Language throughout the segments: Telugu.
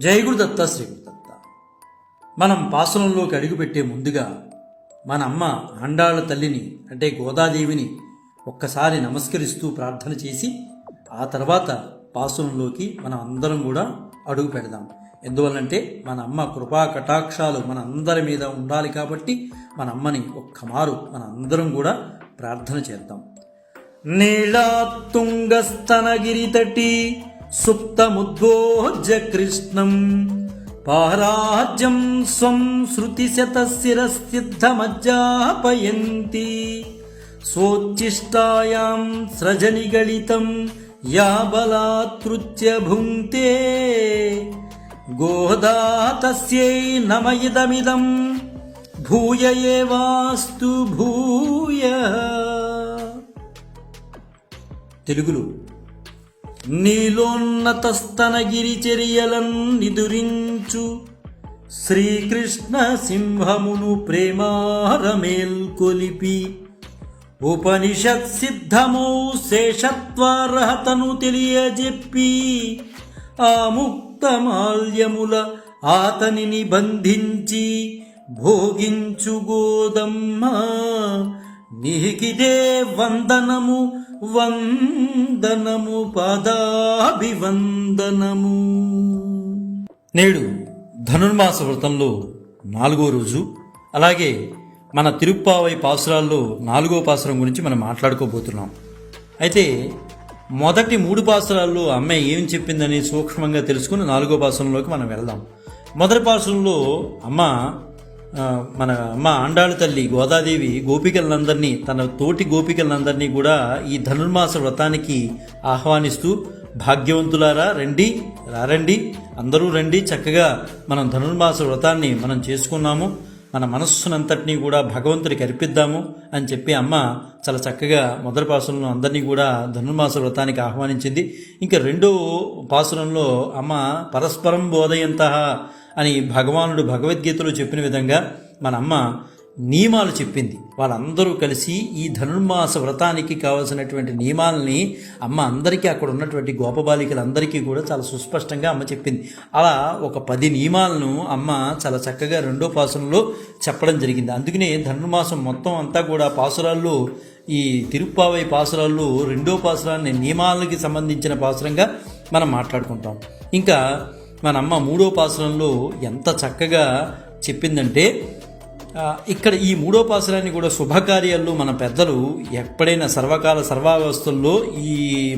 జై గురుదత్త శ్రీ గురుదత్త. మనం పాసనంలోకి అడుగుపెట్టే ముందుగా మన అమ్మ ఆండాళ్ళ తల్లిని అంటే గోదాదేవిని ఒక్కసారి నమస్కరిస్తూ ప్రార్థన చేసి ఆ తర్వాత పాసనంలోకి మనం అందరం కూడా అడుగు పెడదాం. ఎందువల్లంటే మన అమ్మ కృపా కటాక్షాలు మన అందరి మీద ఉండాలి కాబట్టి మన అమ్మని ఒక్కమారు మన అందరం కూడా ప్రార్థన చేద్దాం. నీళాతుంగస్తనగిరితటి సుప్తముద్బోజ్య కృష్ణం పారాజ్యం స్వం శృతిశతశిరసిద్ధమజ్జాపయంతి స్వోచ్చిష్టాయాం సృజనిగళితం యా బలాత్ృత్య భుంక్తే గోదా తస్యై నమ ఇదమిదం భూయ ఏవాస్తు భూయః. తెలుగులో నీలోన్నతస్తనగిరిచర్యలన్ నిదురించు శ్రీకృష్ణ సింహమును ప్రేమారమేల్కొలిపి ఉపనిషత్ సిద్ధమౌ శేషత్వార్హతను తెలియజెప్పి ఆ ముక్తమాల్యముల ఆతనిని బంధించి భోగించు గోదమ్మ నీకిదే వందనము వందనము పాదాభివందనము. నేడు ధనుర్మాస వ్రతంలో 4వ రోజు. అలాగే మన తిరుప్పావై పాసురాల్లో 4వ పాసురం గురించి మనం మాట్లాడుకోబోతున్నాం. అయితే మొదటి 3 పాసురాల్లో అమ్మాయి ఏం చెప్పిందని సూక్ష్మంగా తెలుసుకుని 4వ పాసురంలోకి మనం వెళ్దాం. మొదటి పాసురంలో మన అమ్మ ఆండాళ్ళ తల్లి గోదాదేవి గోపికలందరినీ తన తోటి గోపికలందరినీ కూడా ఈ ధనుర్మాస వ్రతానికి ఆహ్వానిస్తూ భాగ్యవంతులారా రారండి అందరూ రండి, చక్కగా మనం ధనుర్మాస వ్రతాన్ని మనం చేసుకున్నాము, మన మనస్సునంతటినీ కూడా భగవంతుడికి అర్పిద్దాము అని చెప్పి అమ్మ చాలా చక్కగా మొదటి పాసురంలో అందరినీ కూడా ధనుర్మాస వ్రతానికి ఆహ్వానించింది. ఇంకా 2వ పాసురంలో అమ్మ పరస్పరం బోధయంతః అని భగవానుడు భగవద్గీతలో చెప్పిన విధంగా మన అమ్మ నియమాలు చెప్పింది. వాళ్ళందరూ కలిసి ఈ ధనుర్మాస వ్రతానికి కావలసినటువంటి నియమాలని అమ్మ అందరికీ, అక్కడ ఉన్నటువంటి గోపబాలికలందరికీ కూడా చాలా సుస్పష్టంగా అమ్మ చెప్పింది. అలా ఒక 10 నియమాలను అమ్మ చాలా చక్కగా 2వ పాసురంలో చెప్పడం జరిగింది. అందుకనే ధనుర్మాసం మొత్తం అంతా కూడా పాసురాల్లో, ఈ తిరుప్పావై పాసురాల్లో 2వ పాసురాన్ని నియమాలకి సంబంధించిన పాసురంగా మనం మాట్లాడుకుంటాం. ఇంకా మన అమ్మ 3వ పాసురంలో ఎంత చక్కగా చెప్పిందంటే, ఇక్కడ ఈ 3వ పాసురాన్ని కూడా శుభకార్యాల్లో మన పెద్దలు ఎప్పుడైనా సర్వకాల సర్వావస్థల్లో ఈ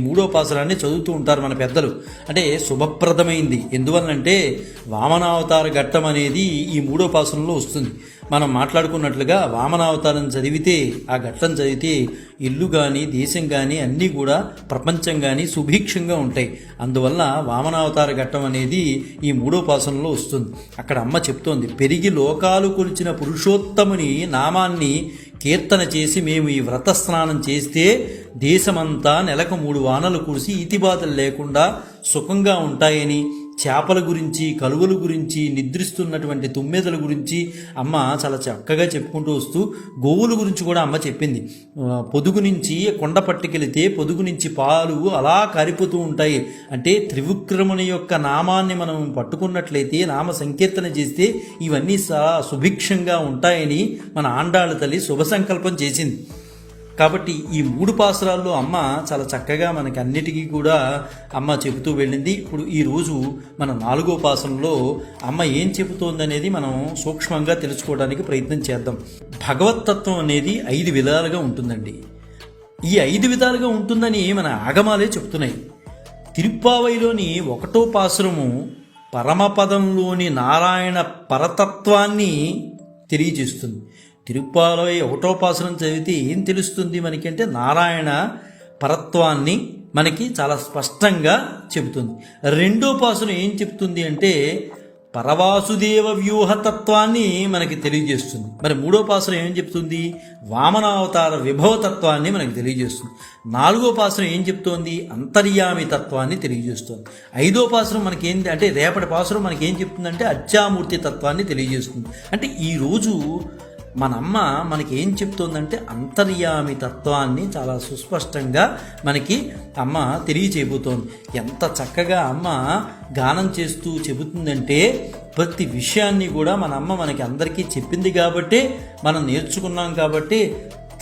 3వ పాసురాన్ని చదువుతూ ఉంటారు మన పెద్దలు. అంటే శుభప్రదమైంది. ఎందువల్లంటే వామనావతార ఘట్టం అనేది ఈ 3వ పాసురంలో వస్తుంది. మనం మాట్లాడుకున్నట్లుగా వామనావతారం చదివితే, ఆ ఘట్టం చదివితే ఇల్లు కానీ దేశం కానీ అన్నీ కూడా ప్రపంచం కానీ సుభిక్షంగా ఉంటాయి. అందువల్ల వామనావతార ఘట్టం అనేది ఈ 3వ పాసురంలో వస్తుంది. అక్కడ అమ్మ చెప్తోంది, పెరిగి లోకాలు కొలిచిన పురుషోత్తముని నామాన్ని కీర్తన చేసి మేము ఈ వ్రత స్నానం చేస్తే దేశమంతా నెలకు 3 వానలు కురిసి ఈతిబాధలు లేకుండా సుఖంగా ఉంటాయని, చేపల గురించి, కలువల గురించి, నిద్రిస్తున్నటువంటి తుమ్మెదల గురించి అమ్మ చాలా చక్కగా చెప్పుకుంటూ వస్తూ గోవుల గురించి కూడా అమ్మ చెప్పింది. పొదుగు నుంచి కొండ పట్టుకెళితే పొదుగు నుంచి పాలు అలా కారిపోతూ ఉంటాయి. అంటే త్రివిక్రముని యొక్క నామాన్ని మనం పట్టుకున్నట్లయితే, నామ సంకీర్తన చేస్తే ఇవన్నీ సుభిక్షంగా ఉంటాయని మన ఆండాళ్ళ తల్లి శుభ సంకల్పం చేసింది. కాబట్టి ఈ 3 పాసురాల్లో అమ్మ చాలా చక్కగా మనకి అన్నిటికీ కూడా అమ్మ చెబుతూ వెళ్ళింది. ఇప్పుడు ఈరోజు మన 4వ పాసురంలో అమ్మ ఏం చెబుతోందనేది మనం సూక్ష్మంగా తెలుసుకోవడానికి ప్రయత్నం చేద్దాం. భగవత్తత్వం అనేది 5 విధాలుగా ఉంటుందండి. ఈ 5 విధాలుగా ఉంటుందని మన ఆగమాలే చెప్తున్నాయి. తిరుప్పావైలోని 1వ పాసురము పరమపదంలోని నారాయణ పరతత్వాన్ని తెలియజేస్తుంది. తిరుప్పావై 1వ పాసురం చదివితే ఏం తెలుస్తుంది మనకి అంటే నారాయణ పరత్వాన్ని మనకి చాలా స్పష్టంగా చెబుతుంది. 2వ పాసురం ఏం చెప్తుంది అంటే పరవాసుదేవ వ్యూహతత్వాన్ని మనకి తెలియజేస్తుంది. మరి 3వ పాసురం ఏం చెప్తుంది? వామనావతార విభవతత్వాన్ని మనకి తెలియజేస్తుంది. 4వ పాసురం ఏం చెప్తోంది? అంతర్యామి తత్వాన్ని తెలియజేస్తుంది. 5వ పాసురం మనకి ఏంటి అంటే రేపటి పాసురం మనకి ఏం చెప్తుందంటే అర్చామూర్తి తత్వాన్ని తెలియజేస్తుంది. అంటే ఈరోజు మన అమ్మ మనకి ఏం చెప్తోందంటే అంతర్యామి తత్వాన్ని చాలా సుస్పష్టంగా మనకి అమ్మ తెలియచేయబోతోంది. ఎంత చక్కగా అమ్మ గానం చేస్తూ చెబుతుందంటే ప్రతి విషయాన్ని కూడా మన అమ్మ మనకి అందరికీ చెప్పింది కాబట్టి మనం నేర్చుకున్నాం కాబట్టి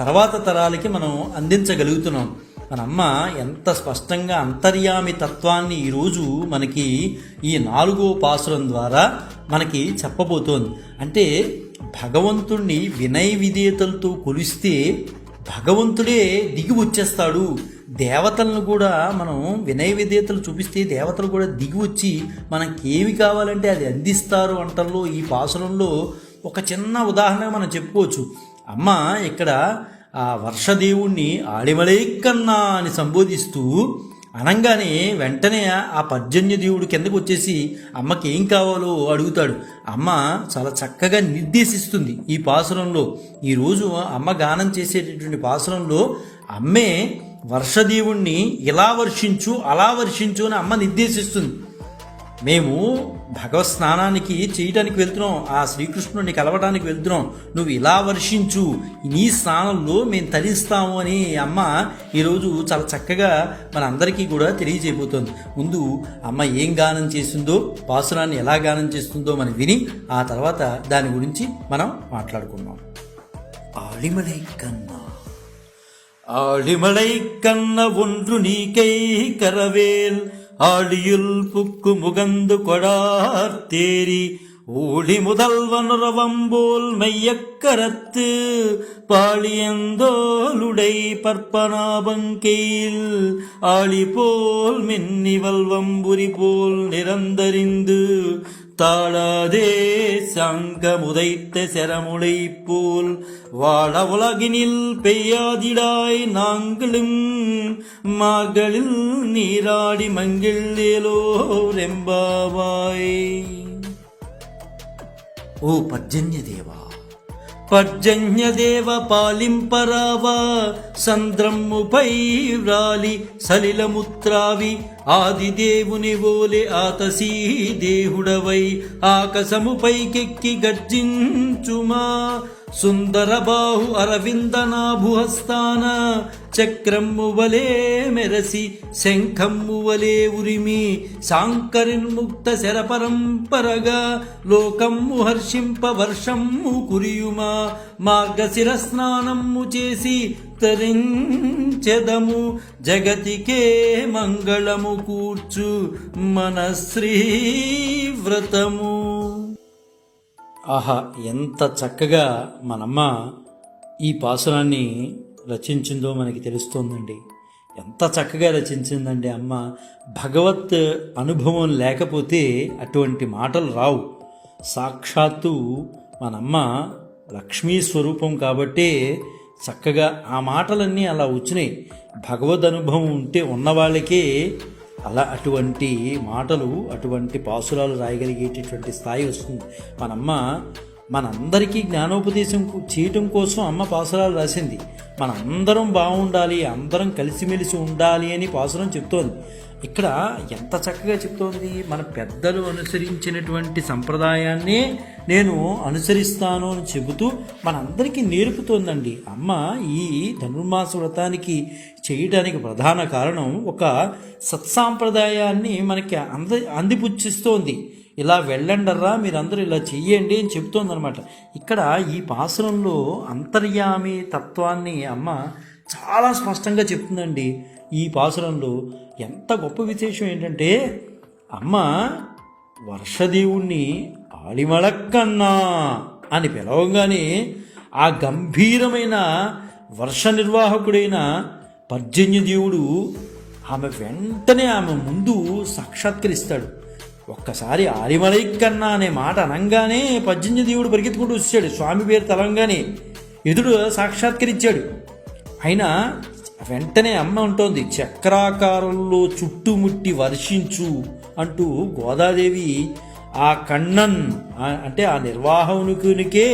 తర్వాత తరాలకి మనం అందించగలుగుతున్నాం. మన అమ్మ ఎంత స్పష్టంగా అంతర్యామి తత్వాన్ని ఈరోజు మనకి ఈ 4వ పాసురం ద్వారా మనకి చెప్పబోతోంది. అంటే భగవంతుణ్ణి వినయ విధేయతలతో కొలిస్తే భగవంతుడే దిగి వచ్చేస్తాడు. దేవతలను కూడా మనం వినయ విధేయతలు చూపిస్తే దేవతలు కూడా దిగి వచ్చి మనకి ఏమి కావాలంటే అది అందిస్తారు అంటల్లో ఈ పాసురంలో ఒక చిన్న ఉదాహరణ మనం చెప్పుకోవచ్చు. అమ్మ ఇక్కడ ఆ వర్షదేవుణ్ణి ఆడిమలైకన్నా అని సంబోధిస్తూ అనంగానే వెంటనే ఆ పర్జన్య దేవుడు కిందకు వచ్చేసి అమ్మకి ఏం కావాలో అడుగుతాడు. అమ్మ చాలా చక్కగా నిర్దేశిస్తుంది ఈ పాసురంలో. ఈరోజు అమ్మ గానం చేసేటటువంటి పాసురంలో అమ్మే వర్షదేవుణ్ణి ఇలా వర్షించు అలా వర్షించు అని అమ్మ నిర్దేశిస్తుంది. మేము భగవత్ స్నానానికి చేయడానికి వెళ్తున్నాం, ఆ శ్రీకృష్ణుడిని కలవడానికి వెళ్తున్నాం, నువ్వు ఇలా వర్షించు, నీ స్నానంలో మేము తరిస్తాము అని అమ్మ ఈరోజు చాలా చక్కగా మన అందరికీ కూడా తెలియజేయబోతోంది. ముందు అమ్మ ఏం గానం చేసిందో, పాసురాన్ని ఎలా గానం చేస్తుందో మనం విని ఆ తర్వాత దాని గురించి మనం మాట్లాడుకున్నాం. ఆళిమలై కన్నా ஆழிமலை கண்ண ஒன்று நீக்கை கரவேல் ஆழியுள் புக்கு முகந்து கொடார் தேரி ஊழி முதல்வனுரவம்போல் மெய்யக்கரத்து பாழியந்தோளுடை பற்பனாபங்கையில் ஆழி போல் மின்னிவல் வம்புரி போல் நிரந்தரிந்து தாழாதே சங்கமுதைத்த செரமுளை போல் வாழ உலகினில் பெய்யாதிடாய் நாங்களும் மகளில் நீராடி மங்கிள்ளேலோ ரெம்பாவாய். ఓ పర్జన్యదేవా, పర్జన్యదేవ పాలింపరావా, సంద్రమ్ముపై వ్రాలి సలిలముత్రావి ఆదిదేవుని ఓలే ఆతసీ దేహుడవై ఆకాశముపైకెక్కి గర్జించుమా, సుందరబాహు అరవిందనాభుహస్తాన చక్రమ్ము వలే మెరసి శంఖమ్ము వలే ఉరిమి శాంకరిన్ముక్త శరపరంపరగా లోకమ్ము హర్షింప వర్షమ్ము కురియుమా, మార్గశిర స్నానమ్ము చేసి తరించెదము జగతికే మంగళము కూర్చు మన శ్రీవ్రతము. ఆహా, ఎంత చక్కగా మనమ్మ ఈ పాసురాన్ని రచించిందో మనకి తెలుస్తోందండి. ఎంత చక్కగా రచించిందండి అమ్మ. భగవత్ అనుభవం లేకపోతే అటువంటి మాటలు రావు. సాక్షాత్తు మనమ్మ లక్ష్మీ స్వరూపం కాబట్టే చక్కగా ఆ మాటలన్నీ అలా వచ్చినాయి. భగవద్ అనుభవం ఉంటే ఉన్నవాళ్ళకే అలా అటువంటి మాటలు, అటువంటి పాసురాలు రాయగలిగేటటువంటి స్థాయి వస్తుంది. మనమ్మ మనందరికీ జ్ఞానోపదేశం చేయటం కోసం అమ్మ పాసురాలు రాసింది. మనందరం బాగుండాలి, అందరం కలిసిమెలిసి ఉండాలి అని పాసురం చెప్తోంది. ఇక్కడ ఎంత చక్కగా చెప్తోంది. మన పెద్దలు అనుసరించినటువంటి సంప్రదాయాన్నే నేను అనుసరిస్తాను అని చెబుతూ మనందరికీ నేర్పుతోందండి అమ్మ. ఈ ధనుర్మాస వ్రతానికి చేయడానికి ప్రధాన కారణం ఒక సత్సాంప్రదాయాన్ని మనకి అందిపుచ్చిస్తోంది. ఇలా వెళ్ళండర్రా, మీరందరూ ఇలా చెయ్యండి అని చెప్తోందనమాట. ఇక్కడ ఈ పాసురంలో అంతర్యామి తత్వాన్ని అమ్మ చాలా స్పష్టంగా చెప్తుందండి. ఈ పాసురంలో ఎంత గొప్ప విశేషం ఏంటంటే అమ్మ వర్షదేవుణ్ణి ఆళిమళక్కన్నా అని పిలవగానే ఆ గంభీరమైన వర్ష నిర్వాహకుడైన పర్జన్యదేవుడు ఆమె వెంటనే ఆమె ముందు సాక్షాత్కరిస్తాడు. ఒక్కసారి ఆలిమలైకన్నా అనే మాట అనగానే పర్జన్యదేవుడు పరిగెత్తుకుంటూ వచ్చాడు. స్వామి పేరు తలంగానే ఎదుడు సాక్షాత్కరించాడు. అయినా వెంటనే అమ్మ ఉంటుంది, చక్రాకారంలో చుట్టుముట్టి వర్షించు అంటూ గోదాదేవి ఆ కണ്ണన్ అంటే ఆ నిర్వాహకునికే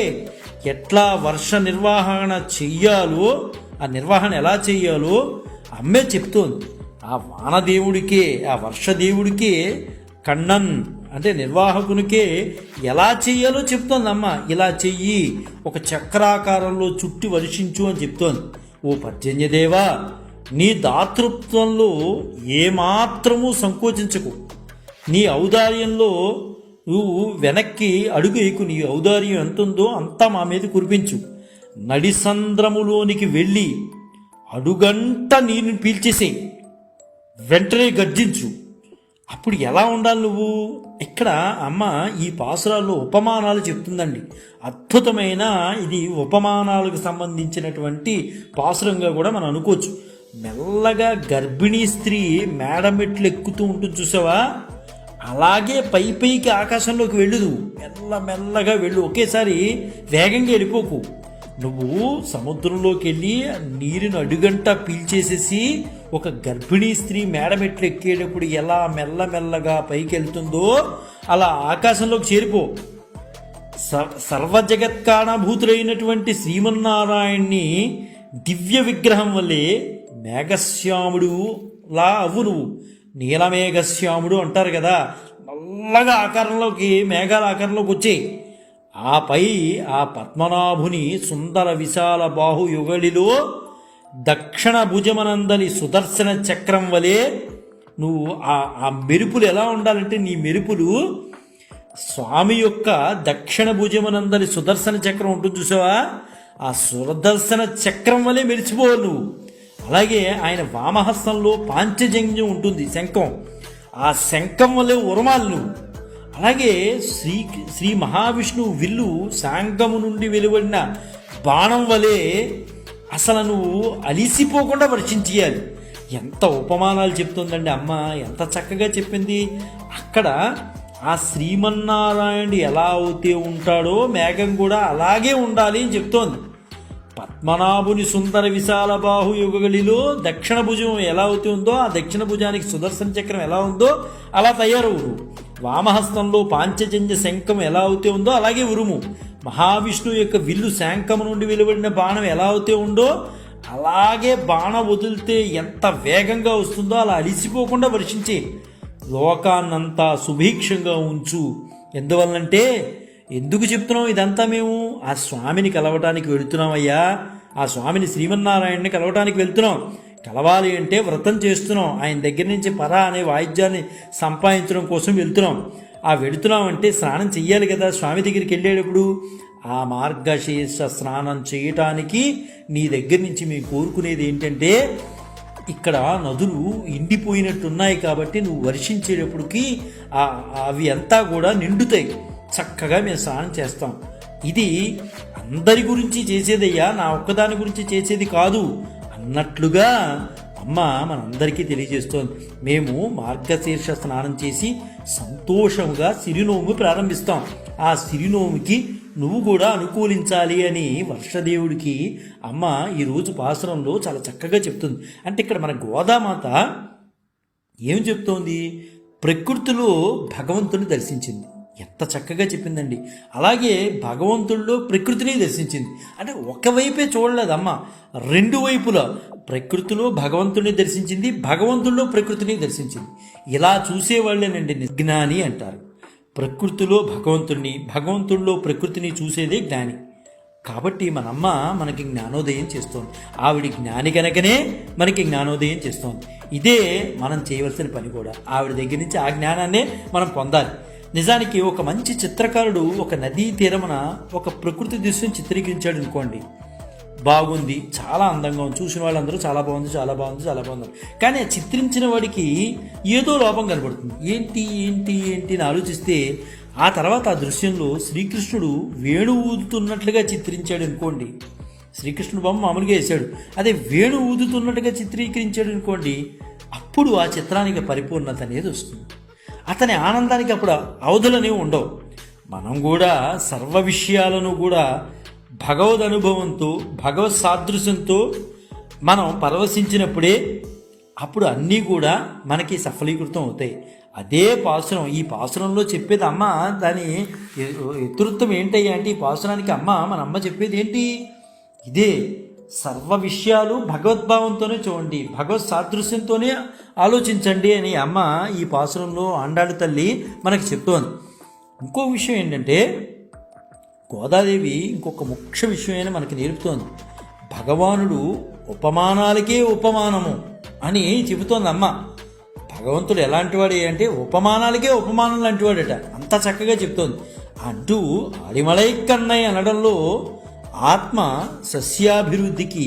ఎట్లా వర్ష నిర్వహణ చెయ్యాలో, ఆ నిర్వహణ ఎలా చెయ్యాలో అమ్మే చెప్తోంది. ఆ వానదేవుడికే, ఆ వర్షదేవుడికే కണ്ണన్ అంటే నిర్వాహకునికే ఎలా చెయ్యాలో చెప్తోందమ్మ. ఇలా చెయ్యి, ఒక చక్రాకారంలో చుట్టి వర్షించు అని చెప్తోంది. ఓ పర్జన్యదేవా, నీ దాతృత్వంలో ఏమాత్రమూ సంకోచించకు. నీ ఔదార్యంలో నువ్వు వెనక్కి అడుగు వేయకు. నీ ఔదార్యం ఎంత ఉందో అంతా మా మీద కురిపించు. నడిసంద్రములోనికి వెళ్ళి అడుగంట నీరుని పీల్చేసేయి, వెంటనే గర్జించు. అప్పుడు ఎలా ఉండాలి నువ్వు? ఇక్కడ అమ్మ ఈ పాసురాల్లో ఉపమానాలు చెప్తుందండి. అద్భుతమైన ఇది ఉపమానాలకు సంబంధించినటువంటి పాసురంగా కూడా మనం అనుకోవచ్చు. మెల్లగా గర్భిణీ స్త్రీ మేడమెట్లు ఎక్కుతూ ఉంటుంది చూసావా, అలాగే పైకి ఆకాశంలోకి వెళ్ళు. నువ్వు మెల్లగా వెళ్ళు, ఒకేసారి వేగంగా వెళ్ళిపోకు. నువ్వు సముద్రంలోకి వెళ్ళి నీరుని అడుగంట పీల్చేసేసి ఒక గర్భిణీ స్త్రీ మేడమెట్లు ఎక్కేటప్పుడు ఎలా మెల్లమెల్లగా పైకి వెళ్తుందో అలా ఆకాశంలోకి చేరిపో. సర్వజగత్కారణభూతులైనటువంటి శ్రీమన్నారాయణ్ణి దివ్య విగ్రహం వల్లే మేఘశ్యాముడు లా అవ్వు. నువ్వు నీలమేఘశ్యాముడు అంటారు కదా, నల్లగా ఆకారంలోకి మేఘాల ఆకారంలోకి వచ్చేయి. ఆపై ఆ పద్మనాభుని సుందర విశాల బాహు యుగళిలో దక్షిణ భుజమనందని సుదర్శన చక్రం వలె నువ్వు ఆ మెరుపులు ఎలా ఉండాలంటే, నీ మెరుపులు స్వామి యొక్క దక్షిణ భుజమనందని సుదర్శన చక్రం ఉంటుంది చూసావా, ఆ సుదర్శన చక్రం వలె మెరిచిపోవాలి నువ్వు. అలాగే ఆయన వామహస్తంలో పాంచజన్యం ఉంటుంది, శంఖం. ఆ శంఖం వలె ఉరమాలి నువ్వు. అలాగే శ్రీ మహావిష్ణువు విల్లు శాంగము నుండి వెలువడిన బాణం వలె అసలు నువ్వు అలిసిపోకుండా వర్షించేయాలి. ఎంత ఉపమానాలు చెప్తుందండి అమ్మ, ఎంత చక్కగా చెప్పింది. అక్కడ ఆ శ్రీమన్నారాయణుడు ఎలా అవుతే ఉంటాడో మేఘం కూడా అలాగే ఉండాలి అని చెప్తోంది. పద్మనాభుని సుందర విశాల బాహు యుగలిలో దక్షిణ భుజం ఎలా అవుతే ఉందో, ఆ దక్షిణ భుజానికి సుదర్శన చక్రం ఎలా ఉందో అలా తయారవు. వామహస్తంలో పాంచజన్య శంఖం ఎలా అవుతే ఉందో అలాగే ఉరుము. మహావిష్ణువు యొక్క విల్లు శంఖము నుండి వెలువడిన బాణం ఎలా అవుతే ఉందో అలాగే బాణం వదిలితే ఎంత వేగంగా వస్తుందో అలా అలిసిపోకుండా వర్షించే. లోకాన్నంతా సుభిక్షంగా ఉంచు. ఎందువల్లంటే, ఎందుకు చెప్తున్నాం ఇదంతా? మేము ఆ స్వామిని కలవటానికి వెళుతున్నామయ్యా. ఆ స్వామిని శ్రీమన్నారాయణని కలవటానికి వెళ్తున్నాం. కలవాలి అంటే వ్రతం చేస్తున్నాం. ఆయన దగ్గర నుంచి పరా అనే వాయిద్యాన్ని సంపాదించడం కోసం వెళ్తున్నాం. ఆ వెళుతున్నాం అంటే స్నానం చెయ్యాలి కదా. స్వామి దగ్గరికి వెళ్ళేటప్పుడు ఆ మార్గశీర్ష స్నానం చేయటానికి నీ దగ్గర నుంచి మేము కోరుకునేది ఏంటంటే, ఇక్కడ నదులు ఎండిపోయినట్టున్నాయి కాబట్టి నువ్వు వర్షించేటప్పటికి అవి అంతా కూడా నిండుతాయి. చక్కగా మేము స్నానం చేస్తాం. ఇది అందరి గురించి చేసేదయ్యా, నా ఒక్కదాని గురించి చేసేది కాదు అన్నట్లుగా అమ్మ మనందరికీ తెలియజేస్తోంది. మేము మార్గశీర్ష స్నానం చేసి సంతోషంగా సిరినోము ప్రారంభిస్తాం. ఆ సిరినోముకి నువ్వు కూడా అనుకూలించాలి అని వర్షదేవుడికి అమ్మ ఈరోజు పాసురంలో చాలా చక్కగా చెప్తుంది. అంటే ఇక్కడ మన గోదామాత ఏం చెప్తోంది? ప్రకృతిలో భగవంతుని దర్శించింది. ఎంత చక్కగా చెప్పిందండి. అలాగే భగవంతుల్లో ప్రకృతిని దర్శించింది. అంటే ఒకవైపే చూడలేదమ్మ, రెండు వైపులా ప్రకృతిలో భగవంతుని దర్శించింది, భగవంతుల్లో ప్రకృతిని దర్శించింది. ఇలా చూసేవాళ్ళేనండి జ్ఞాని అంటారు. ప్రకృతిలో భగవంతుణ్ణి, భగవంతుల్లో ప్రకృతిని చూసేదే జ్ఞాని. కాబట్టి మనమ్మ మనకి జ్ఞానోదయం చేస్తోంది. ఆవిడ జ్ఞాని కనుకనే మనకి జ్ఞానోదయం చేస్తోంది. ఇదే మనం చేయవలసిన పని కూడా. ఆవిడ దగ్గర నుంచి ఆ జ్ఞానాన్నే మనం పొందాలి. నిజానికి ఒక మంచి చిత్రకారుడు ఒక నదీ తీరమున ఒక ప్రకృతి దృశ్యం చిత్రీకరించాడు అనుకోండి, బాగుంది, చాలా అందంగా ఉంది, చూసిన వాళ్ళందరూ చాలా బాగుంది, చాలా బాగుంది, చాలా బాగుంది. కానీ ఆ చిత్రించిన వాడికి ఏదో లోపం కనబడుతుంది. ఏంటి ఏంటి ఏంటి అని ఆలోచిస్తే ఆ తర్వాత ఆ దృశ్యంలో శ్రీకృష్ణుడు వేణు ఊదుతున్నట్లుగా చిత్రించాడు అనుకోండి. శ్రీకృష్ణుడు బొమ్మ మామూలుగా వేశాడు, అదే వేణు ఊదుతున్నట్టుగా చిత్రీకరించాడు అనుకోండి, అప్పుడు ఆ చిత్రానికి పరిపూర్ణత అనేది వస్తుంది. అతని ఆనందానికి అప్పుడు అవధులనేవి ఉండవు. మనం కూడా సర్వ విషయాలను కూడా భగవద్ అనుభవంతో, భగవత్ సాదృశ్యంతో మనం పరవశించినప్పుడే అప్పుడు అన్నీ కూడా మనకి సఫలీకృతం అవుతాయి. అదే పాసురం. ఈ పాసురంలో చెప్పేది అమ్మ, దాని ఇతృత్వం ఏంటయ్యా అంటే, ఈ పాసురానికి మన అమ్మ చెప్పేది ఏంటి? ఇదే సర్వ విషయాలు భగవద్భావంతోనే చూడండి, భగవత్ సాదృశ్యంతోనే ఆలోచించండి అని అమ్మ ఈ పాసురంలో ఆండాళ్ళ తల్లి మనకి చెప్తోంది. ఇంకో విషయం ఏంటంటే గోదాదేవి ఇంకొక ముఖ్య విషయమైనా మనకి నేర్పుతోంది. భగవానుడు ఉపమానాలకే ఉపమానము అని చెబుతోంది అమ్మ. భగవంతుడు ఎలాంటి వాడు అంటే ఉపమానాలకే ఉపమానం లాంటి వాడట, అంత చక్కగా చెప్తోంది. అంటూ ఆడిమలై కన్నయ్య అనడంలో ఆత్మ సస్యాభివృద్ధికి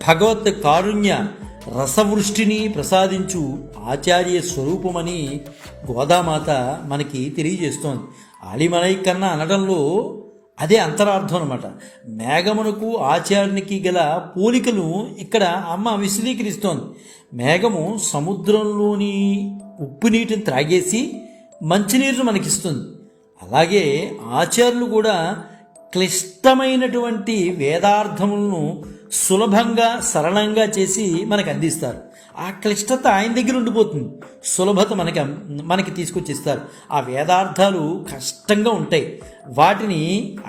భగవత్ కారుణ్య రసవృష్టిని ప్రసాదించు ఆచార్య స్వరూపమని గోదామాత మనకి తెలియజేస్తోంది. ఆలిమలై కన్న అనడంలో అదే అంతరార్థం అనమాట. మేఘమునకు ఆచార్యునికి గల పోలికలు ఇక్కడ అమ్మ విశదీకరిస్తోంది. మేఘము సముద్రంలోని ఉప్పు నీటిని త్రాగేసి మంచినీరును మనకిస్తుంది. అలాగే ఆచార్యులు కూడా క్లిష్టమైనటువంటి వేదార్థములను సులభంగా సరళంగా చేసి మనకు అందిస్తారు. ఆ క్లిష్టత ఆయన దగ్గర ఉండిపోతుంది, సులభత మనకి తీసుకొచ్చిస్తారు. ఆ వేదార్థాలు కష్టంగా ఉంటాయి, వాటిని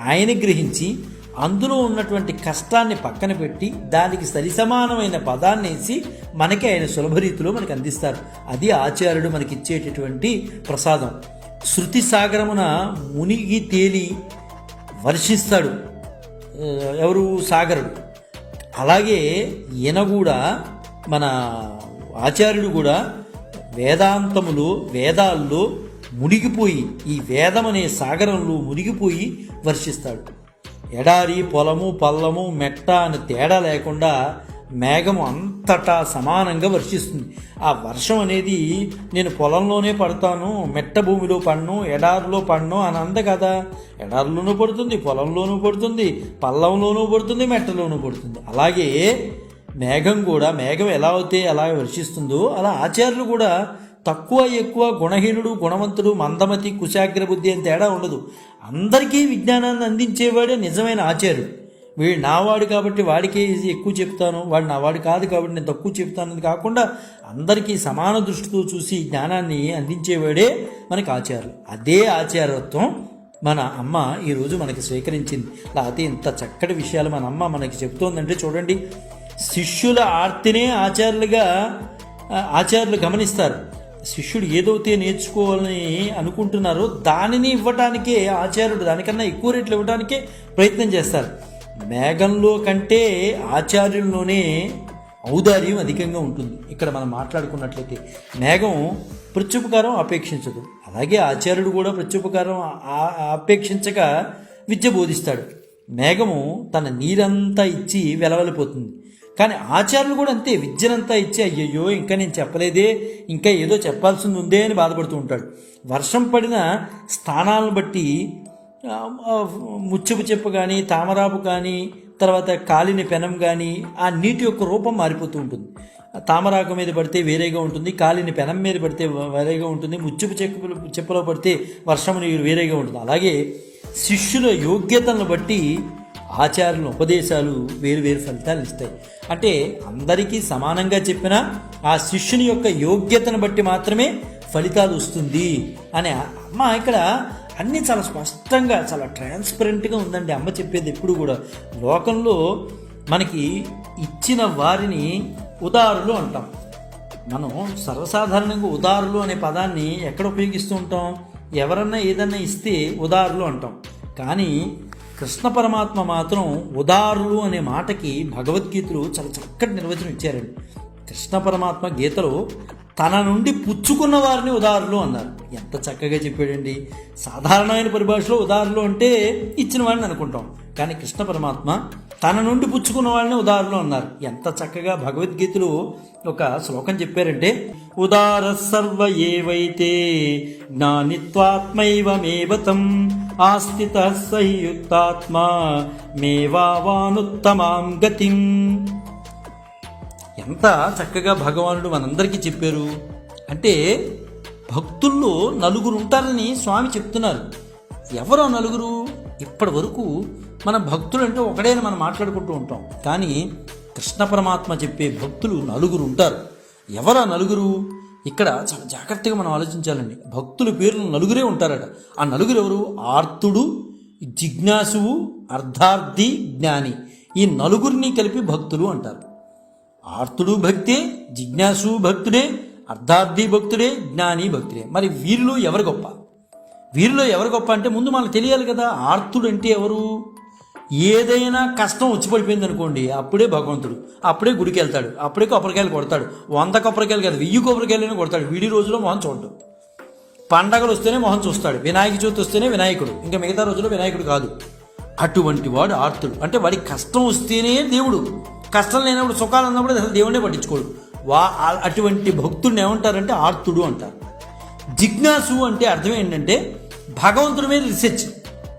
ఆయన గ్రహించి అందులో ఉన్నటువంటి కష్టాన్ని పక్కన పెట్టి దానికి సరిసమానమైన పదాన్ని వేసి మనకి ఆయన సులభ రీతిలో మనకు అందిస్తారు. అది ఆచార్యుడు మనకిచ్చేటటువంటి ప్రసాదం. శృతి సాగరమున మునిగి తేలి వర్షిస్తాడు ఎవరు? సాగరుడు. అలాగే ఈయన కూడా మన ఆచార్యుడు కూడా వేదాల్లో మునిగిపోయి ఈ వేదం అనే సాగరంలో మునిగిపోయి వర్షిస్తాడు. ఎడారి, పొలము, పల్లము, మెట్ట అని తేడా లేకుండా మేఘము అంతటా సమానంగా వర్షిస్తుంది. ఆ వర్షం అనేది నేను పొలంలోనే పడతాను, మెట్ట భూమిలో పడను, ఎడారిలో పడను అని అంద కదా. ఎడారిలోనూ పడుతుంది, పొలంలోనూ పడుతుంది, పల్లంలోనూ పడుతుంది, మెట్టలోనూ పడుతుంది. అలాగే మేఘం ఎలా అయితే అలా వర్షిస్తుందో అలా ఆచార్యులు కూడా తక్కువ ఎక్కువ, గుణహీనుడు, గుణవంతుడు, మందమతి, కుశాగ్ర బుద్ధి అని తేడా ఉండదు. అందరికీ విజ్ఞానాన్ని అందించేవాడే నిజమైన ఆచార్యుడు. వీడు నావాడు కాబట్టి వాడికే ఎక్కువ చెప్తాను, వాడు నావాడు కాదు కాబట్టి నేను తక్కువ చెప్తాను అని కాకుండా అందరికీ సమాన దృష్టితో చూసి జ్ఞానాన్ని అందించేవాడే మనకి ఆచార్యులు. అదే ఆచారత్వం మన అమ్మ ఈరోజు మనకి స్వీకరించింది. లేకపోతే ఇంత చక్కటి విషయాలు మన అమ్మ మనకి చెప్తోందంటే చూడండి. శిష్యుల ఆర్తినే ఆచార్యులు గమనిస్తారు. శిష్యుడు ఏదైతే నేర్చుకోవాలని అనుకుంటున్నారో దానిని ఇవ్వటానికే ఆచార్యుడు దానికన్నా ఎక్కువ రేట్లు ఇవ్వడానికే ప్రయత్నం చేస్తారు. మేఘంలో కంటే ఆచార్యుల్లోనే ఔదార్యం అధికంగా ఉంటుంది. ఇక్కడ మనం మాట్లాడుకున్నట్లయితే మేఘం ప్రత్యుపకారం అపేక్షించదు, అలాగే ఆచార్యుడు కూడా ప్రత్యుపకారం అపేక్షించక విద్య బోధిస్తాడు. మేఘము తన నీరంతా ఇచ్చి వెలవలిపోతుంది, కానీ ఆచార్యులు కూడా అంతే, విద్యనంతా ఇచ్చి అయ్యయ్యో ఇంకా నేను చెప్పలేదే, ఇంకా ఏదో చెప్పాల్సింది ఉందే అని బాధపడుతూ ఉంటాడు. వర్షం పడిన స్థానాలను బట్టి ముచ్చపు చెప్పు కానీ, తామరాపు కానీ, తర్వాత కాలిన పెనం కానీ ఆ నీటి యొక్క రూపం మారిపోతూ ఉంటుంది. తామరాకు మీద పడితే వేరేగా ఉంటుంది, కాలిన పెనం మీద పడితే వేరేగా ఉంటుంది, ముచ్చపు చెప్పులో పడితే వర్షం నీరు వేరేగా ఉంటుంది. అలాగే శిష్యుల యోగ్యతలను బట్టి ఆచార్యుల ఉపదేశాలు వేరు వేరు ఫలితాలు ఇస్తాయి. అంటే అందరికీ సమానంగా చెప్పినా ఆ శిష్యుని యొక్క యోగ్యతను బట్టి మాత్రమే ఫలితాలు వస్తుంది అని అమ్మ ఇక్కడ అన్నీ చాలా స్పష్టంగా చాలా ట్రాన్స్పరెంట్గా ఉందండి అమ్మ చెప్పేది. ఎప్పుడు కూడా లోకంలో మనకి ఇచ్చిన వారిని ఉదారులు అంటాం. మనం సర్వసాధారణంగా ఉదారులు అనే పదాన్ని ఎక్కడ ఉపయోగిస్తూ ఉంటాం? ఎవరన్నా ఏదన్నా ఇస్తే ఉదారులు అంటాం. కానీ కృష్ణ పరమాత్మ మాత్రం ఉదారులు అనే మాటకి భగవద్గీతలో చాలా చక్కటి నిర్వచనం ఇచ్చారండి. కృష్ణ పరమాత్మ గీతలో తన నుండి పుచ్చుకున్న వారిని ఉదారులు అన్నారు. ఎంత చక్కగా చెప్పాడండి. సాధారణమైన పరిభాషలో ఉదారులు అంటే ఇచ్చిన వాడిని అనుకుంటాం, కానీ కృష్ణ పరమాత్మ తన నుండి పుచ్చుకున్న వాళ్ళని ఉదారులు అన్నారు. ఎంత చక్కగా భగవద్గీతలో ఒక శ్లోకం చెప్పారంటే, ఉదార సర్వ ఏవైతే జ్ఞానిత్వాత్మైవ మేవతం ఆస్థిత సహియుక్తాత్మ మేవావానుత్తమాం గతిం. ఎంత చక్కగా భగవానుడు మనందరికీ చెప్పారు. అంటే భక్తుల్లో నలుగురు ఉంటారని స్వామి చెప్తున్నారు. ఎవరో నలుగురు? ఇప్పటి వరకు మన భక్తులు అంటే ఒకడేని మనం మాట్లాడుకుంటూ ఉంటాం, కానీ కృష్ణ పరమాత్మ చెప్పే భక్తులు నలుగురు ఉంటారు. ఎవరా నలుగురు? ఇక్కడ చాలా జాగ్రత్తగా మనం ఆలోచించాలండి. భక్తుల పేర్లు నలుగురే ఉంటారట. ఆ నలుగురు ఎవరు? ఆర్తుడు, జిజ్ఞాసువు, అర్ధార్థి, జ్ఞాని. ఈ నలుగురిని కలిపి భక్తులు అంటారు. ఆర్తుడు భక్తే, జిజ్ఞాసు భక్తుడే, అర్ధార్థి భక్తుడే, జ్ఞాని భక్తుడే. మరి వీరిలో ఎవరు గొప్ప? వీరిలో ఎవరు గొప్ప అంటే ముందు మనకు తెలియాలి కదా. ఆర్తుడు అంటే ఎవరు? ఏదైనా కష్టం వచ్చి పడిపోయింది అనుకోండి, అప్పుడే భగవంతుడు, అప్పుడే గుడికి వెళ్తాడు, అప్పుడే కొబ్బరికాయలు కొడతాడు. 100 కొబ్బరికాయలు కాదు, 1000 కొబ్బరికాయలైనా కొడతాడు. వీడి రోజులో మొహం చూడడు. పండగలు వస్తేనే మొహం చూస్తాడు. వినాయక చవితి వస్తేనే వినాయకుడు, ఇంకా మిగతా రోజుల్లో వినాయకుడు కాదు. అటువంటి వాడు ఆర్తుడు. అంటే వాడికి కష్టం వస్తేనే దేవుడు, కష్టం లేనప్పుడు సుఖాలు ఉన్నప్పుడు అసలు దేవుడే పట్టించుకోడు. అటువంటి భక్తుడిని ఏమంటారంటే ఆర్తుడు అంటారు. జిజ్ఞాసు అంటే అర్థం ఏంటంటే భగవంతుడి మీద రీసెర్చ్.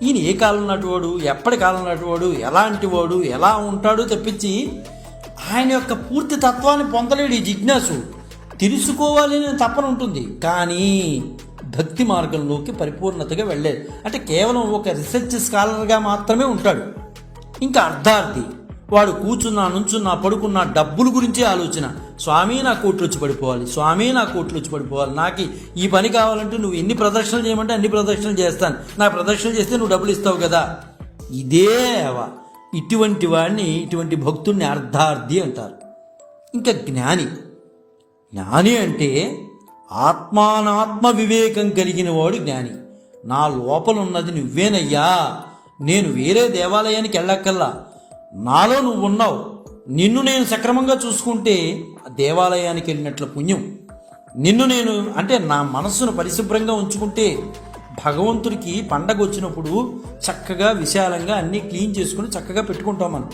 ఈయన ఏ కాలం నాటివాడు, ఎప్పటి కాలం నాటివాడు, ఎలాంటి వాడు, ఎలా ఉంటాడు తప్పించి ఆయన యొక్క పూర్తి తత్వాన్ని పొందలేడు ఈ జిజ్ఞాసు. తెలుసుకోవాలని తపన ఉంటుంది, కానీ భక్తి మార్గంలోకి పరిపూర్ణతగా వెళ్ళలేదు. అంటే కేవలం ఒక రీసెర్చ్ స్కాలర్గా మాత్రమే ఉంటాడు. ఇంకా అర్ధార్థి వాడు కూర్చున్నా, నుంచున్నా, పడుకున్నా డబ్బుల గురించే ఆలోచన. స్వామి నా కోట్లు వచ్చి పడిపోవాలి, స్వామి నా కోట్లు వచ్చి పడిపోవాలి, నాకు ఈ పని కావాలంటే నువ్వు ఎన్ని ప్రదక్షిణలు చేయమంటే అన్ని ప్రదక్షిణలు చేస్తాను, నా ప్రదక్షిణలు చేస్తే నువ్వు డబ్బులు ఇస్తావు కదా. ఇదే ఇటువంటి వాడిని, ఇటువంటి భక్తుడిని అర్ధార్థి అంటారు. ఇంకా జ్ఞాని. జ్ఞాని అంటే ఆత్మానాత్మ వివేకం కలిగిన వాడు జ్ఞాని. నా లోపల ఉన్నది నువ్వేనయ్యా, నేను వేరే దేవాలయానికి వెళ్ళక్కల్లా, నాలో నువ్వు ఉన్నావు, నిన్ను నేను సక్రమంగా చూసుకుంటే దేవాలయానికి వెళ్ళినట్ల పుణ్యం. నిన్ను నేను అంటే నా మనస్సును పరిశుభ్రంగా ఉంచుకుంటే భగవంతుడికి పండగ వచ్చినప్పుడు చక్కగా విశాలంగా అన్నీ క్లీన్ చేసుకుని చక్కగా పెట్టుకుంటాం మనం.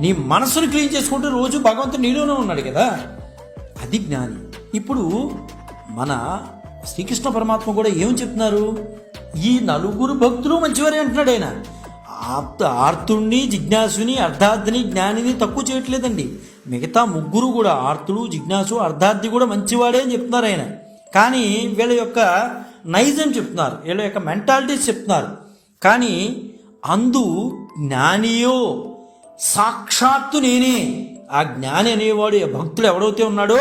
నీ మనస్సును క్లీన్ చేసుకుంటే రోజు భగవంతుడు నీలోనే ఉన్నాడు కదా, అది జ్ఞాని. ఇప్పుడు మన శ్రీకృష్ణ పరమాత్మ కూడా ఏం చెప్తున్నారు? ఈ 4 భక్తులు మంచివారే అంటున్నాడు ఆయన. ఆర్తుడిని, జిజ్ఞాసుని, అర్ధార్థిని, జ్ఞానిని తక్కువ చేయట్లేదండి. మిగతా 3 కూడా ఆర్తుడు, జిజ్ఞాసు, అర్ధార్థి కూడా మంచివాడే అని చెప్తున్నారు ఆయన. కానీ వీళ్ళ యొక్క నైజం చెప్తున్నారు, వీళ్ళ యొక్క మెంటాలిటీస్ చెప్తున్నారు. కానీ అందు జ్ఞానియో సాక్షాత్తు నేనే. ఆ జ్ఞాని అనేవాడు, భక్తులు ఎవడైతే ఉన్నాడో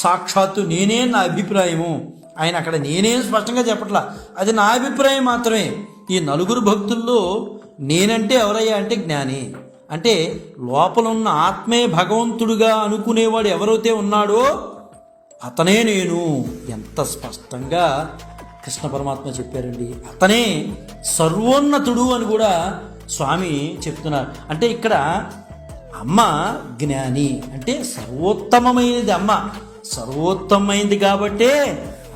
సాక్షాత్తు నేనే నా అభిప్రాయము. ఆయన అక్కడ నేనే స్పష్టంగా చెప్పట్లా, అది నా అభిప్రాయం మాత్రమే. ఈ 4 భక్తుల్లో నేనంటే ఎవరయ్యా అంటే జ్ఞాని. అంటే లోపల ఉన్న ఆత్మే భగవంతుడుగా అనుకునేవాడు ఎవరైతే ఉన్నాడో అతనే నేను. ఎంత స్పష్టంగా కృష్ణ పరమాత్మ చెప్పారండి. అతనే సర్వోన్నతుడు అని కూడా స్వామి చెప్తున్నారు. అంటే ఇక్కడ అమ్మ జ్ఞాని అంటే సర్వోత్తమమైనది అమ్మ. సర్వోత్తమైంది కాబట్టే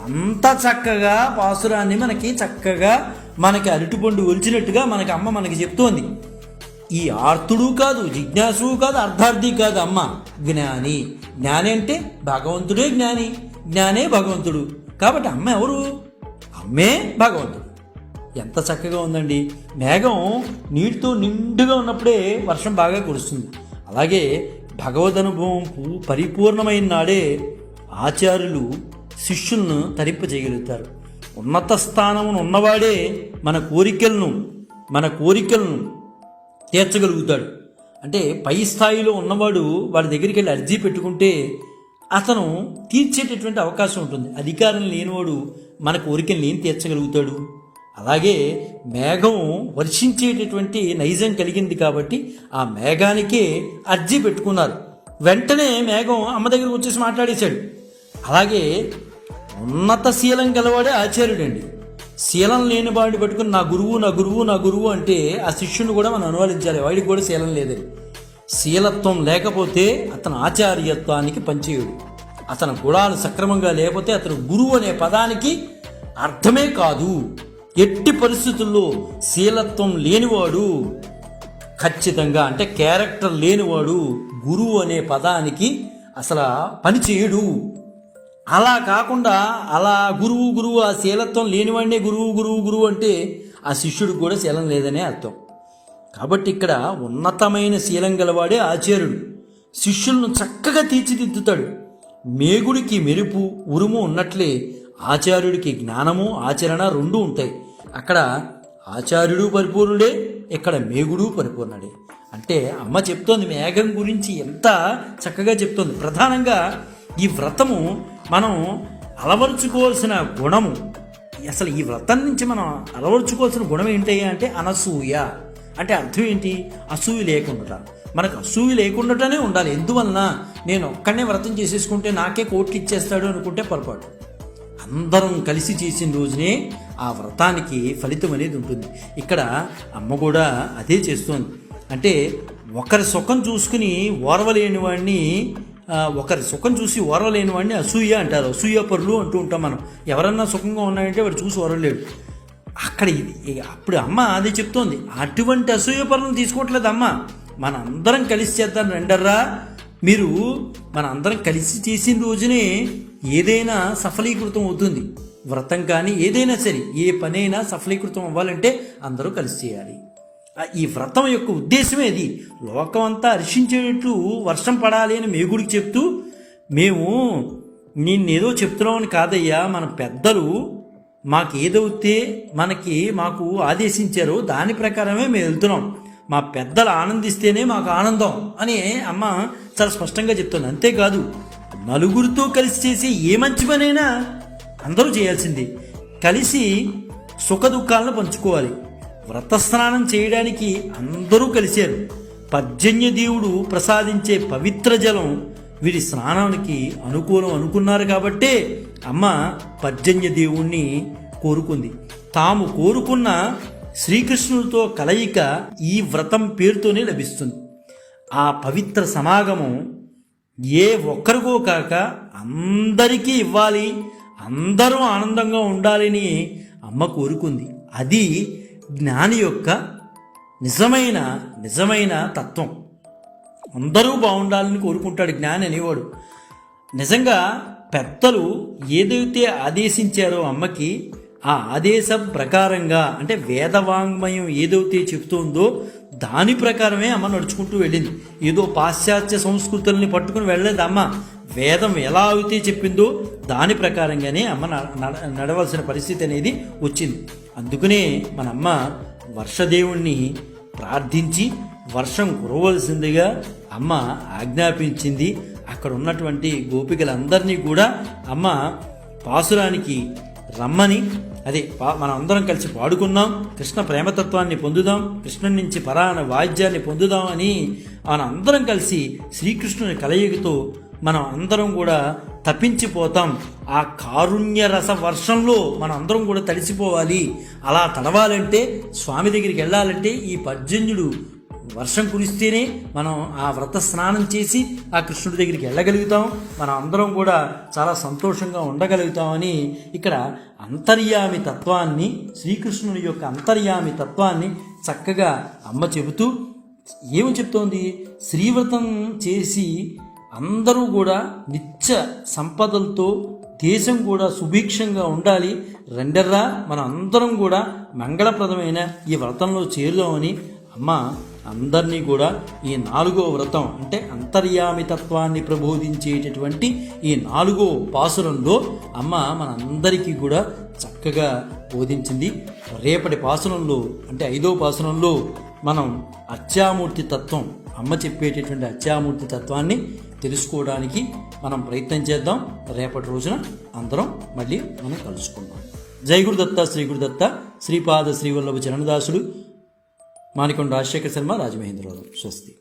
అంత చక్కగా పాసురాన్ని మనకి చక్కగా మనకి అరటిపండు ఒలిచినట్టుగా మనకి అమ్మ మనకి చెప్తోంది. ఈ ఆర్తుడు కాదు, జిజ్ఞాసు కాదు, అర్ధార్థి కాదు, అమ్మ జ్ఞాని. జ్ఞాని అంటే భగవంతుడే జ్ఞాని, జ్ఞానే భగవంతుడు. కాబట్టి అమ్మ ఎవరు? అమ్మే భగవంతుడు. ఎంత చక్కగా ఉందండి. మేఘం నీటితో నిండుగా ఉన్నప్పుడే వర్షం బాగా కురుస్తుంది. అలాగే భగవదనుభవం పరిపూర్ణమైన నాడే ఆచార్యులు శిష్యులను తరింపజేయగలుగుతారు. ఉన్నత స్థానమును ఉన్నవాడే మన కోరికలను తీర్చగలుగుతాడు. అంటే పై స్థాయిలో ఉన్నవాడు వాడి దగ్గరికి వెళ్ళి అర్జీ పెట్టుకుంటే అతను తీర్చేటటువంటి అవకాశం ఉంటుంది. అధికారం లేనివాడు మన కోరికల్ని ఏం తీర్చగలుగుతాడు? అలాగే మేఘం వర్షించేటటువంటి నైజం కలిగింది కాబట్టి ఆ మేఘానికే అర్జీ పెట్టుకున్నారు. వెంటనే మేఘం అమ్మ దగ్గరకు వచ్చేసి మాట్లాడేశాడు. అలాగే ఉన్నత శీలం గలవాడే ఆచార్యుడండి. శీలం లేని వాడిని పట్టుకుని నా గురువు నా గురువు నా గురువు అంటే ఆ శిష్యుని కూడా మనం అనువాదించాలి. వాడికి కూడా శీలం లేదని. శీలత్వం లేకపోతే అతను ఆచార్యత్వానికి పనిచేయుడు. అతని గుణాలు సక్రమంగా లేకపోతే అతను గురువు అనే పదానికి అర్థమే కాదు. ఎట్టి పరిస్థితుల్లో శీలత్వం లేనివాడు ఖచ్చితంగా అంటే క్యారెక్టర్ లేనివాడు గురువు అనే పదానికి అసలు పనిచేయడు. అలా కాకుండా అలా గురువు ఆ శీలత్వం లేనివాడినే గురువు అంటే ఆ శిష్యుడికి కూడా శీలం లేదనే అర్థం. కాబట్టి ఇక్కడ ఉన్నతమైన శీలం గలవాడే ఆచార్యుడు. శిష్యులను చక్కగా తీర్చిదిద్దుతాడు. మేగుడికి మెరుపు ఉరుము ఉన్నట్లే ఆచార్యుడికి జ్ఞానము ఆచరణ 2 ఉంటాయి. అక్కడ ఆచార్యుడు పరిపూర్ణుడే, ఇక్కడ మేగుడు పరిపూర్ణుడే. అంటే అమ్మ చెప్తోంది మేఘం గురించి ఎంత చక్కగా చెప్తోంది. ప్రధానంగా ఈ వ్రతము మనం అలవరుచుకోవాల్సిన గుణము, అసలు ఈ వ్రతం నుంచి మనం అలవరుచుకోవాల్సిన గుణం ఏంటయ్యా అంటే అనసూయ. అంటే అర్థం ఏంటి? అసూయ లేకుండా మనకు అసూయ లేకుండానే ఉండాలి. ఎందువలన నేను ఒక్కడనే వ్రతం చేసేసుకుంటే నాకే కోట్లు ఇచ్చేస్తాడు అనుకుంటే పొరపాటు. అందరం కలిసి చేసిన రోజునే ఆ వ్రతానికి ఫలితం అనేది ఉంటుంది. ఇక్కడ అమ్మ కూడా అదే చేస్తోంది. అంటే ఒకరి సుఖం చూసుకుని ఓర్వలేని వాడిని, ఒకరి సుఖం చూసి ఓర్వలేని వాడిని అసూయ అంటారు. అసూయ పరులు అంటూ ఉంటాం మనం. ఎవరన్నా సుఖంగా ఉన్నాయంటే వాడు చూసి ఓర్వలేడు. అక్కడ అప్పుడు అమ్మ అదే చెప్తోంది. అటువంటి అసూయ పరులను తీసుకోవట్లేదు అమ్మ. మన అందరం కలిసి చేద్దాం రండర్రా. మీరు మన అందరం కలిసి చేసిన రోజునే ఏదైనా సఫలీకృతం అవుతుంది. వ్రతం కానీ ఏదైనా సరే, ఏ పనైనా సఫలీకృతం అవ్వాలంటే అందరూ కలిసి చేయాలి. ఈ వ్రతం యొక్క ఉద్దేశమే అది. లోకం అంతా హర్షించేటట్లు వర్షం పడాలి అని మేగుడికి చెప్తూ, మేము నిన్నేదో చెప్తున్నామని కాదయ్యా, మన పెద్దలు మాకు ఏదైతే మాకు ఆదేశించారో దాని ప్రకారమే మేము వెళ్తున్నాం. మా పెద్దలు ఆనందిస్తేనే మాకు ఆనందం అని అమ్మ చాలా స్పష్టంగా చెప్తుంది. అంతేకాదు, నలుగురితో కలిసి చేసే ఏ మంచి పనైనా అందరూ చేయాల్సింది. కలిసి సుఖ దుఃఖాలను పంచుకోవాలి. వ్రతస్నానం చేయడానికి అందరూ కలిశారు. పర్జన్య దేవుడు ప్రసాదించే పవిత్ర జలం వీరి స్నానానికి అనుకూలం అనుకున్నారు కాబట్టే అమ్మ పర్జన్య దేవుణ్ణి కోరుకుంది. తాము కోరుకున్న శ్రీకృష్ణుడితో కలయిక ఈ వ్రతం పేరుతోనే లభిస్తుంది. ఆ పవిత్ర సమాగమం ఏ ఒక్కరికో కాక అందరికీ ఇవ్వాలి, అందరూ ఆనందంగా ఉండాలని అమ్మ కోరుకుంది. అది జ్ఞాని యొక్క నిజమైన తత్వం. అందరూ బాగుండాలని కోరుకుంటాడు జ్ఞాని అనేవాడు. నిజంగా పెద్దలు ఏదైతే ఆదేశించారో అమ్మకి, ఆ ఆదేశం ప్రకారంగా, అంటే వేదవాంగ్మయం ఏదైతే చెప్తుందో దాని ప్రకారమే అమ్మ నడుచుకుంటూ వెళ్ళింది. ఏదో పాశ్చాత్య సంస్కృతుల్ని పట్టుకుని వెళ్ళలేదు అమ్మ. వేదం ఎలా అయితే చెప్పిందో దాని ప్రకారంగానే అమ్మ నడవలసిన పరిస్థితి అనేది వచ్చింది. అందుకనే మన అమ్మ వర్షదేవుణ్ణి ప్రార్థించి వర్షం కురవలసిందిగా అమ్మ ఆజ్ఞాపించింది. అక్కడ ఉన్నటువంటి గోపికలందరినీ కూడా అమ్మ పాసురానికి రమ్మని, అదే మనం అందరం కలిసి పాడుకున్నాం, కృష్ణ ప్రేమతత్వాన్ని పొందుదాం, కృష్ణుడి నుంచి పరాణ వాయిద్యాన్ని పొందుదాం అని మన అందరం కలిసి శ్రీకృష్ణుని కలయికతో మనం అందరం కూడా తప్పించిపోతాం. ఆ కారుణ్య రస వర్షంలో మనం అందరం కూడా తడిసిపోవాలి. అలా తడవాలంటే, స్వామి దగ్గరికి వెళ్ళాలంటే ఈ పర్జన్యుడు వర్షం కురిస్తేనే మనం ఆ వ్రత స్నానం చేసి ఆ కృష్ణుడి దగ్గరికి వెళ్ళగలుగుతాం. మనం అందరం కూడా చాలా సంతోషంగా ఉండగలుగుతామని ఇక్కడ అంతర్యామి తత్వాన్ని, శ్రీకృష్ణుని యొక్క అంతర్యామి తత్వాన్ని చక్కగా అమ్మ చెబుతూ ఏమి చెప్తోంది? శ్రీవ్రతం చేసి అందరూ కూడా నిత్య సంపదలతో దేశం కూడా సుభిక్షంగా ఉండాలి. రెండర్రా మనం అందరం కూడా మంగళప్రదమైన ఈ వ్రతంలో చేరుదామని అమ్మ అందరినీ కూడా ఈ 4వ వ్రతం, అంటే అంతర్యామి తత్వాన్ని ప్రబోధించేటటువంటి ఈ 4వ పాసురంలో అమ్మ మనందరికీ కూడా చక్కగా బోధించింది. రేపటి పాసురంలో, అంటే 5వ పాసురంలో మనం అర్చామూర్తి తత్వం, అమ్మ చెప్పేటటువంటి అర్చామూర్తి తత్వాన్ని తెలుసుకోవడానికి మనం ప్రయత్నం చేద్దాం. రేపటి రోజున అందరం మళ్ళీ మనం కలుసుకుందాం. జై గురుదత్త, శ్రీ గురుదత్త, శ్రీపాద శ్రీవల్లభ చరణదాసుడు, మాణికొండ రాజశేఖర శర్మ, రాజమహేంద్రరావు. స్వస్తి.